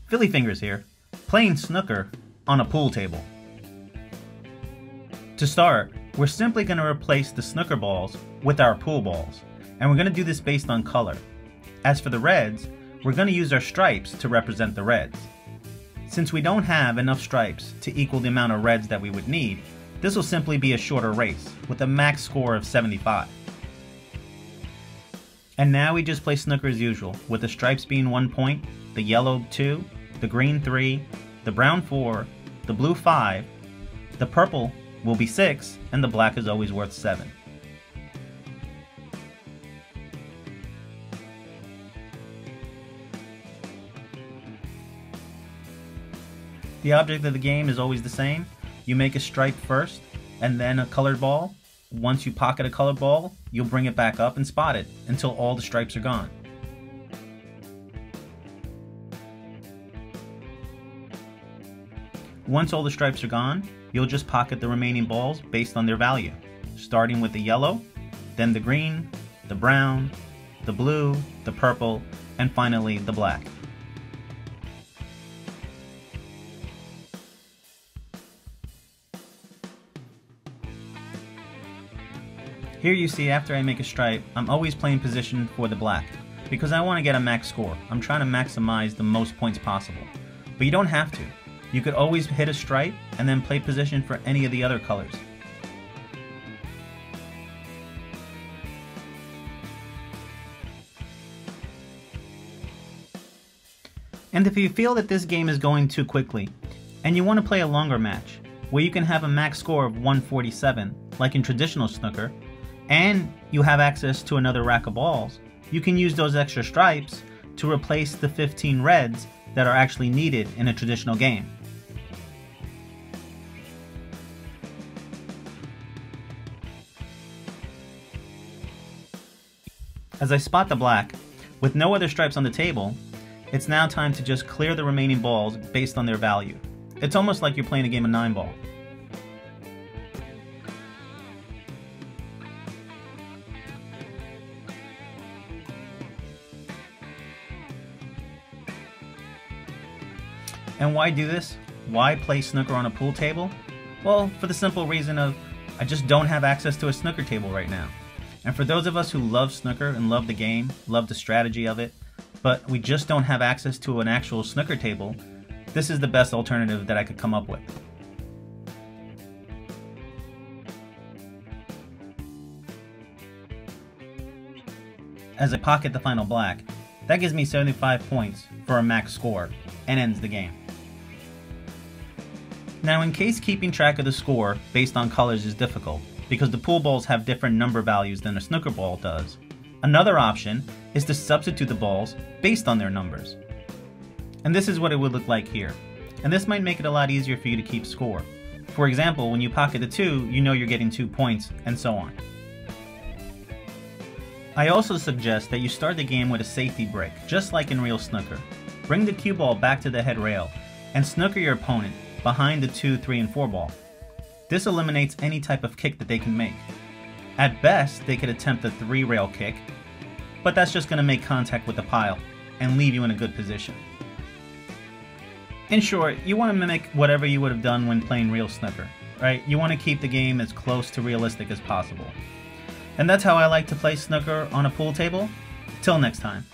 Philly Fingers here, playing snooker on a pool table. To start, we're simply going to replace the snooker balls with our pool balls, and we're going to do this based on color. As for the reds, we're going to use our stripes to represent the reds. Since we don't have enough stripes to equal the amount of reds that we would need, this will simply be a shorter race with a max score of 75. And now we just play snooker as usual, with the stripes being 1 point, the yellow 2, the green 3, the brown 4, the blue 5, the purple will be 6, and the black is always worth 7. The object of the game is always the same. You make a stripe first, and then a colored ball. Once you pocket a colored ball, you'll bring it back up and spot it until all the stripes are gone. Once all the stripes are gone, you'll just pocket the remaining balls based on their value, starting with the yellow, then the green, the brown, the blue, the purple, and finally the black. Here you see after I make a stripe, I'm always playing position for the black, because I want to get a max score. I'm trying to maximize the most points possible. But you don't have to. You could always hit a stripe and then play position for any of the other colors. And if you feel that this game is going too quickly, and you want to play a longer match, where you can have a max score of 147, like in traditional snooker, and you have access to another rack of balls, you can use those extra stripes to replace the 15 reds that are actually needed in a traditional game. As I spot the black, with no other stripes on the table, it's now time to just clear the remaining balls based on their value. It's almost like you're playing a game of 9-ball. And why do this? Why play snooker on a pool table? Well, for the simple reason of I just don't have access to a snooker table right now. And for those of us who love snooker and love the game, love the strategy of it, but we just don't have access to an actual snooker table, this is the best alternative that I could come up with. As I pocket the final black, that gives me 75 points for a max score and ends the game. Now, in case keeping track of the score based on colors is difficult, because the pool balls have different number values than a snooker ball does, another option is to substitute the balls based on their numbers. And this is what it would look like here. And this might make it a lot easier for you to keep score. For example, when you pocket a 2, you know you're getting 2 points, and so on. I also suggest that you start the game with a safety break, just like in real snooker. Bring the cue ball back to the head rail, and snooker your opponent behind the 2, 3, and 4 ball. This eliminates any type of kick that they can make. At best, they could attempt a 3-rail kick, but that's just going to make contact with the pile and leave you in a good position. In short, you want to mimic whatever you would have done when playing real snooker, right? You want to keep the game as close to realistic as possible. And that's how I like to play snooker on a pool table. Till next time.